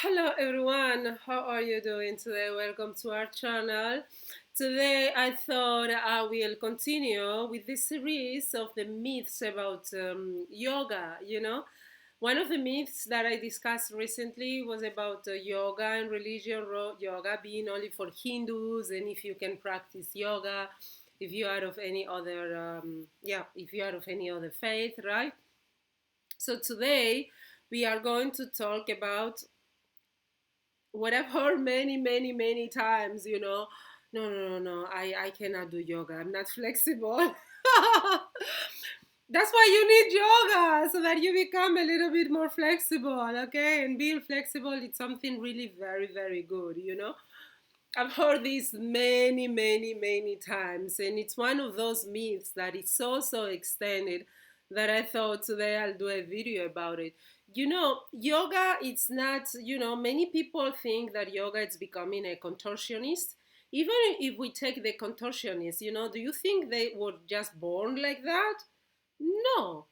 Hello everyone, how are you doing today? Welcome to our channel. Today I thought I will continue with this series of the myths about yoga. One of the myths that I discussed recently was about yoga and religion, yoga being only for Hindus, and if you can practice yoga, if you are of any other, if you are of any other faith, right? So today we are going to talk about what I've heard many, many, many times, no, no, no, no, I cannot do yoga. I'm not flexible. That's why you need yoga, so that you become a little bit more flexible, okay? And being flexible is something really very, very good. I've heard this many, many, many times, and it's one of those myths that is so, so extended that I thought today I'll do a video about it. Yoga, it's not, many people think that yoga is becoming a contortionist. Even if we take the contortionist, do you think they were just born like that? No.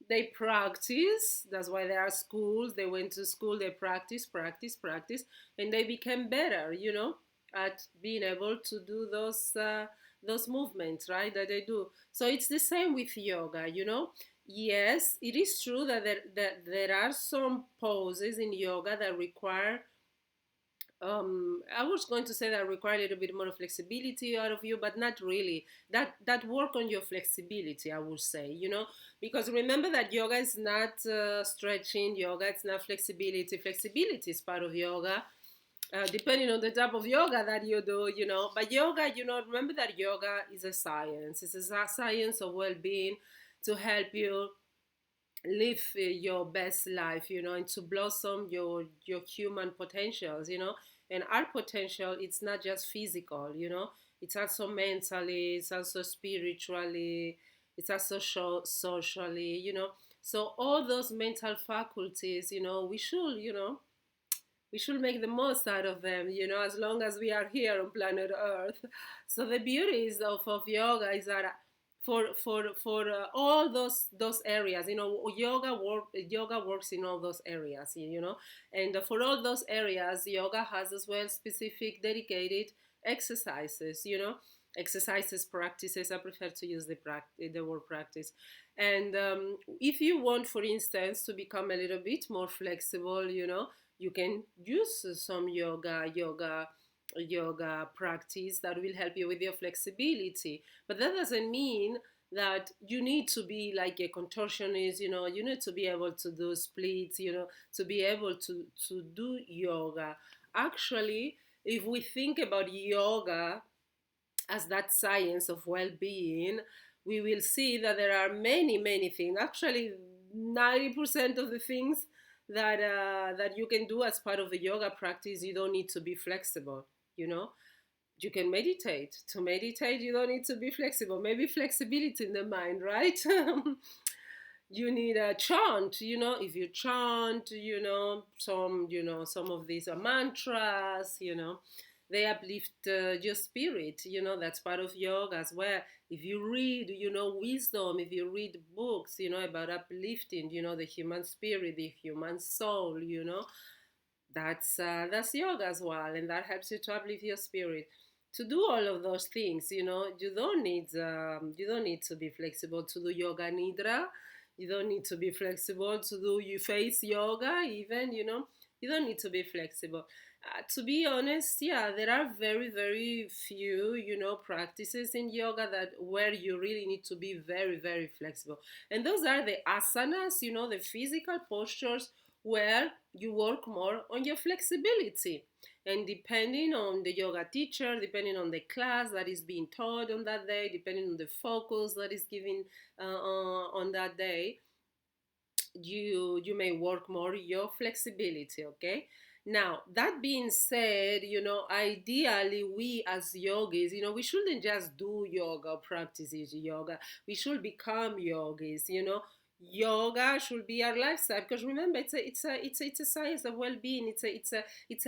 They practice. That's why there are schools. They went to school, they practice, practice, practice, and they became better, at being able to do those movements, right? That they do. So it's the same with yoga. Yes, it is true that there are some poses in yoga that require I was going to say that require a little bit more flexibility out of you, but not really. That work on your flexibility, I would say, because remember that yoga is not stretching, yoga it's not flexibility. Flexibility is part of yoga, depending on the type of yoga that you do, But yoga, remember that yoga is a science. It's a science of well-being to help you live your best life, and to blossom your human potentials, And our potential, it's not just physical, It's also mentally, it's also spiritually, it's also socially, So all those mental faculties, we should make the most out of them, as long as we are here on planet Earth. So the beauty is of yoga is that for all those areas, yoga works in all those areas, and for all those areas, yoga has as well specific dedicated exercises, exercises, practices. I prefer to use the word practice. And if you want, for instance, to become a little bit more flexible, you can use some yoga practice that will help you with your flexibility. But that doesn't mean that you need to be like a contortionist, you need to be able to do splits, to be able to do yoga. Actually, if we think about yoga as that science of well-being, we will see that there are many, many things. Actually, 90% of the things that you can do as part of the yoga practice, you don't need to be flexible. You know, you can meditate. To meditate, you don't need to be flexible. Maybe flexibility in the mind, right? You need a chant. If you chant, some of these are mantras. They uplift your spirit. That's part of yoga as well. If you read, wisdom, if you read books, about uplifting, the human spirit, the human soul, that's yoga as well, and that helps you to uplift your spirit. To do all of those things, you don't need to be flexible to do yoga nidra. You don't need to be flexible to do you face yoga even. You don't need to be flexible. To be honest, yeah, there are very, very few, practices in yoga that where you really need to be very, very flexible. And those are the asanas, the physical postures where you work more on your flexibility. And depending on the yoga teacher, depending on the class that is being taught on that day, depending on the focus that is given on that day, you may work more your flexibility. Okay, now that being said, ideally we as yogis, we shouldn't just do yoga, practices yoga. We should become yogis. Yoga should be our lifestyle, because remember, it's a science of well-being. It's a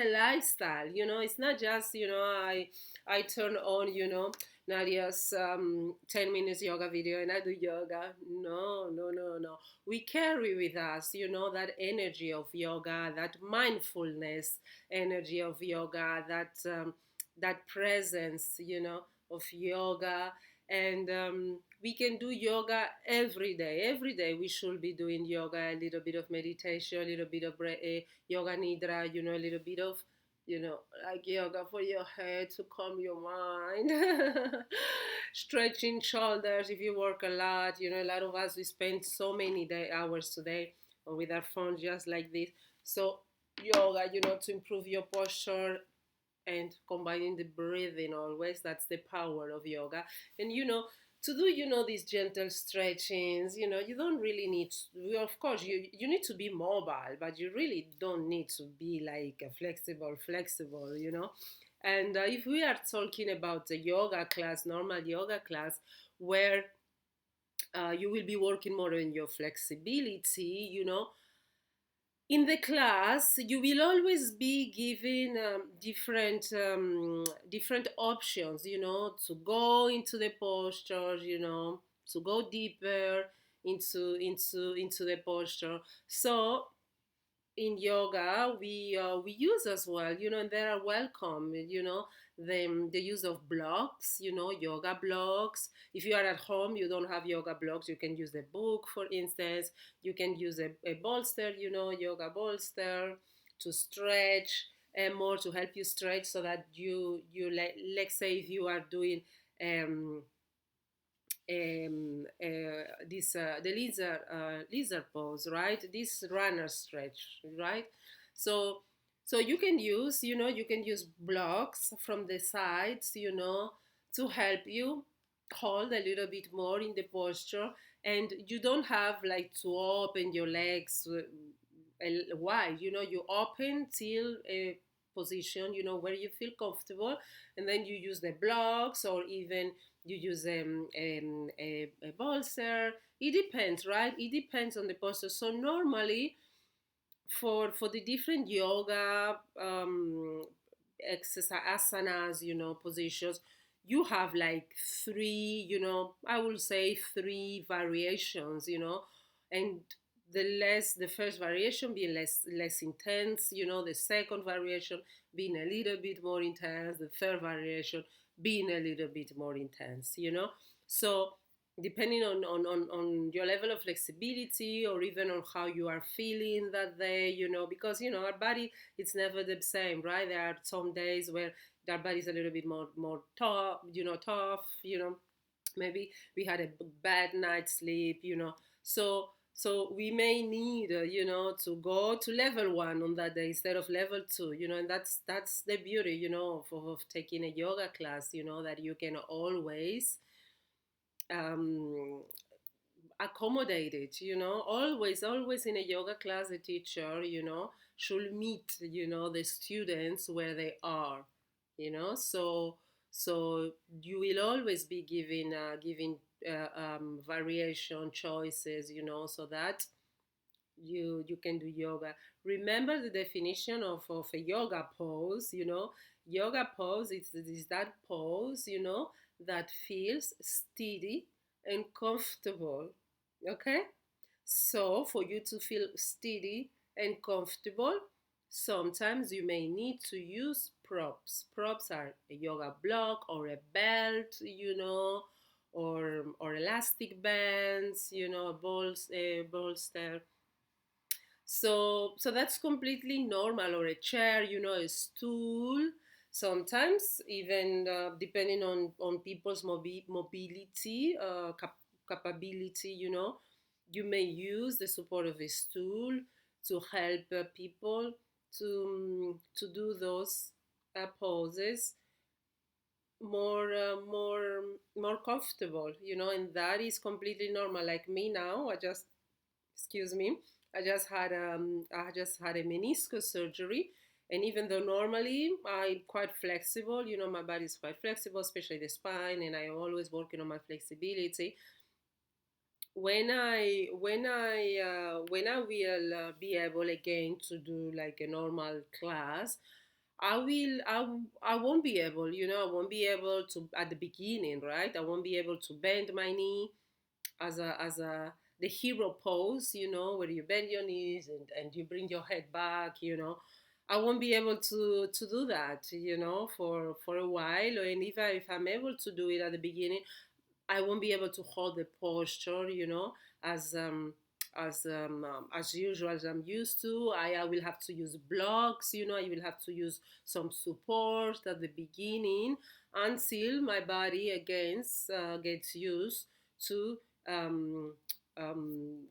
lifestyle. It's not just I turn on Nadia's 10 minutes yoga video and I do yoga. No, no, no, no. We carry with us, that energy of yoga, that mindfulness energy of yoga, that presence, of yoga. And we can do yoga every day. Every day we should be doing yoga, a little bit of meditation, a little bit of yoga nidra, a little bit of like yoga for your head to calm your mind. Stretching shoulders if you work a lot. A lot of us, we spend so many hours today with our phones just like this. So, yoga, to improve your posture and combining the breathing always, that's the power of yoga. And to do these gentle stretchings, you don't really need of course you need to be mobile, but you really don't need to be like a flexible. And if we are talking about a yoga class, normal yoga class, where you will be working more on your flexibility, in the class you will always be given different options, to go into the postures, to go deeper into the posture. So in yoga we use as well, and they are welcome, the use of blocks, yoga blocks. If you are at home, you don't have yoga blocks, you can use a book, for instance. You can use a bolster, yoga bolster, to stretch and more, to help you stretch, so that let's say if you are doing um, this the lizard pose, right? This runner stretch, right? So you can use blocks from the sides, to help you hold a little bit more in the posture. And you don't have like to open your legs wide, you open till a position, where you feel comfortable, and then you use the blocks, or even you use a bolster. It depends, right? It depends on the posture. So normally, for the different yoga exercise asanas, positions, you have like three, I will say three variations, and the first variation being less intense, the second variation being a little bit more intense, the third variation being a little bit more intense, so depending on your level of flexibility, or even on how you are feeling that day, because our body, it's never the same, right? There are some days where our body is a little bit more tough. Maybe we had a bad night's sleep, so we may need to go to level one on that day instead of level two, and that's the beauty, of taking a yoga class, that you can always um, accommodate it, always in a yoga class, the teacher, should meet, the students where they are, so you will always be giving variation choices, so that you can do yoga. Remember the definition of a yoga pose, yoga pose is that pose, that feels steady and comfortable. Okay, so for you to feel steady and comfortable, sometimes you may need to use props are a yoga block, or a belt, or elastic bands, a bolster. So that's completely normal. Or a chair, a stool. Sometimes even depending on people's mobility, capability, you may use the support of a stool to help people to do those poses more comfortable, and that is completely normal. Like me now, excuse me, I just had a meniscus surgery. And even though normally I'm quite flexible, my body is quite flexible, especially the spine, and I'm always working on my flexibility. When I will be able again to do like a normal class, I won't be able, I won't be able to at the beginning, right? I won't be able to bend my knee as a the hero pose, where you bend your knees and you bring your head back, I won't be able to do that, for a while. And if I'm able to do it at the beginning, I won't be able to hold the posture, as as usual as I'm used to. I will have to use blocks, I will have to use some support at the beginning until my body again gets used to um,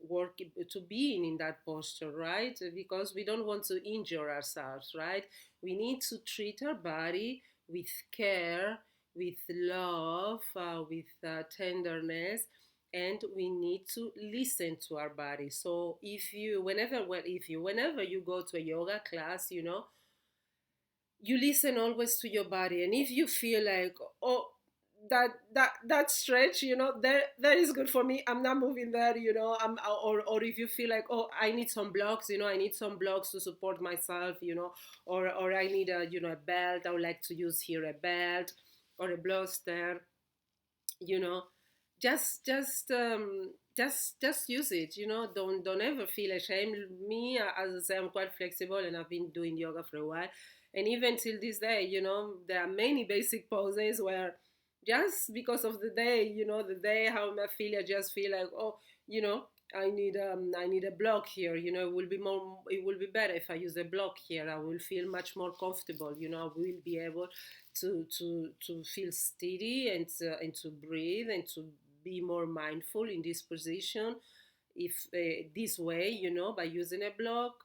work to being in that posture, right? Because we don't want to injure ourselves, right? We need to treat our body with care, with love, with tenderness, and we need to listen to our body. So whenever you go to a yoga class, you listen always to your body. And if you feel like, oh, that stretch, that is good for me, I'm not moving there, or if you feel like, oh, I need some blocks, I need some blocks to support myself, or I need a belt, I would like to use here a belt or a bloster, you know just use it. Don't ever feel ashamed. Me, as I say, I'm quite flexible and I've been doing yoga for a while, and even till this day, there are many basic poses where, just because of the day, the day how I feel, I just feel like, oh, you know I need a block here. It will be better if I use a block here. I will feel much more comfortable. I will be able to feel steady and to breathe and to be more mindful in this position, if this way, by using a block,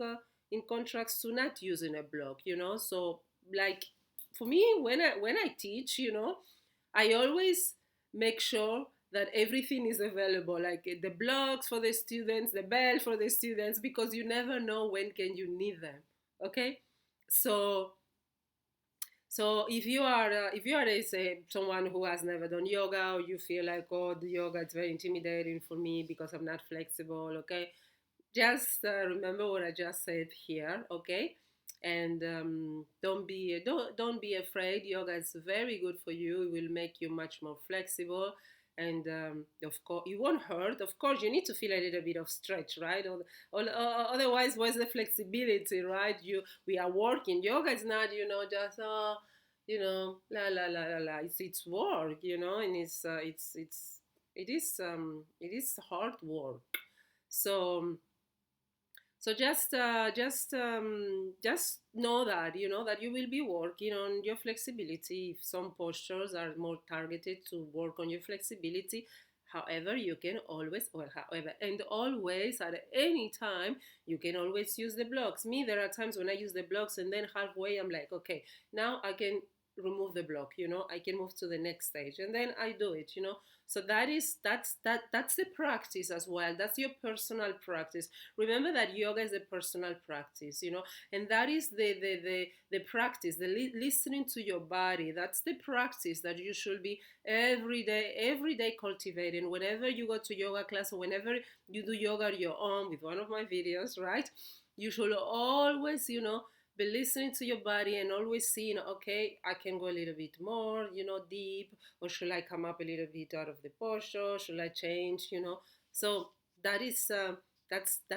in contrast to not using a block. So, like, for me, when I teach, I always make sure that everything is available, like the blocks for the students, the bell for the students, because you never know when can you need them. Okay, so if you are say someone who has never done yoga, or you feel like, oh, the yoga is very intimidating for me because I'm not flexible, okay, just remember what I just said here, okay? And don't be afraid. Yoga is very good for you. It will make you much more flexible, and of course, it won't hurt. Of course, you need to feel a little bit of stretch, right? Otherwise, where's the flexibility, right? We are working. Yoga is not, just la la la la la. It's work, and it is hard work. So just know that, that you will be working on your flexibility. If some postures are more targeted to work on your flexibility, however, you can always, well, however, and always, at any time, you can always use the blocks. Me, there are times when I use the blocks, and then halfway I'm like, okay, now I can remove the block, I can move to the next stage, and then I do it. So that's the practice as well. That's your personal practice. Remember that yoga is a personal practice, and that is the practice, listening to your body. That's the practice that you should be every day cultivating. Whenever you go to yoga class, or whenever you do yoga on your own with one of my videos, right? You should always, be listening to your body and always seeing, okay, I can go a little bit more, deep, or should I come up a little bit out of the posture? Should I change? So that is that's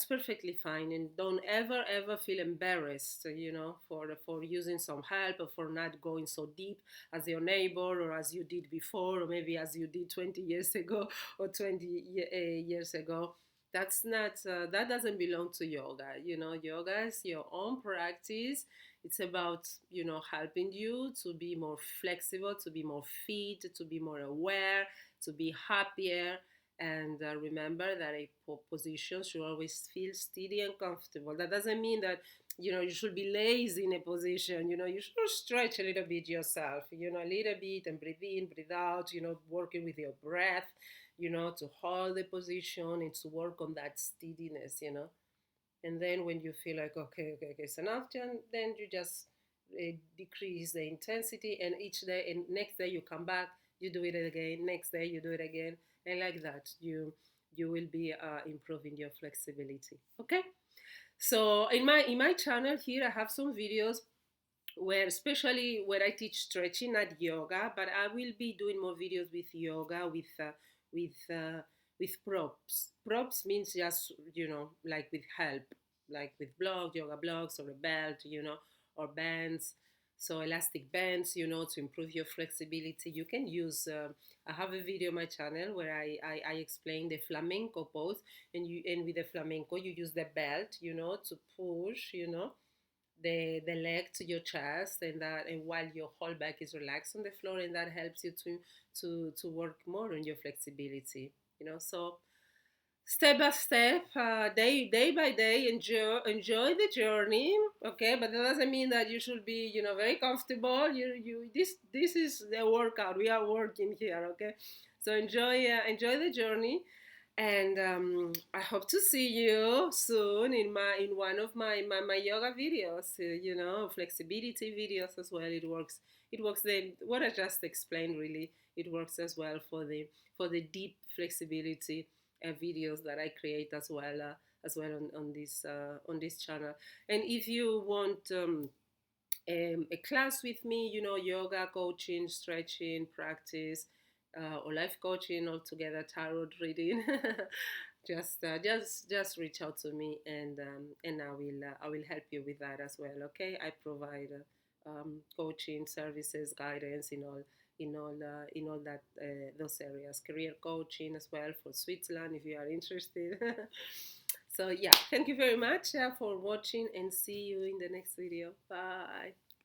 perfectly fine, and don't ever feel embarrassed, for using some help, or for not going so deep as your neighbor, or as you did before, or maybe as you did 20 years ago, or 20 years ago. That doesn't belong to yoga. Yoga is your own practice. It's about, helping you to be more flexible, to be more fit, to be more aware, to be happier. And remember that a position should always feel steady and comfortable. That doesn't mean that, you should be lazy in a position. You should stretch a little bit yourself, a little bit, and breathe in, breathe out, working with your breath, to hold the position and to work on that steadiness. And then when you feel like, okay, it's enough, then you just decrease the intensity, and each day, and next day you come back, you do it again, next day you do it again, and like that you will be improving your flexibility. Okay, So in my channel here, I have some videos where, especially where I teach stretching, not yoga, but I will be doing more videos with yoga, with with props. Props means just, like with help, like with blocks, yoga blocks, or a belt, or bands. So elastic bands, to improve your flexibility. You can use. I have a video on my channel where I explain the flamenco pose, and with the flamenco you use the belt, to push, the leg to your chest, and while your whole back is relaxed on the floor, and that helps you to work more on your flexibility. So step by step, day by day, enjoy the journey. Okay, but that doesn't mean that you should be, very comfortable. This is the workout. We are working here. Okay, so enjoy the journey, and I hope to see you soon in one of my yoga videos. Flexibility videos as well. It works the what I just explained. Really, it works as well for the deep flexibility videos that I create as well on this channel. And if you want a class with me, yoga, coaching, stretching, practice, or life coaching altogether, tarot reading, just reach out to me, and I will help you with that as well. Okay, I provide coaching services, guidance in all that those areas, career coaching as well for Switzerland if you are interested. So yeah, thank you very much for watching, and see you in the next video. Bye.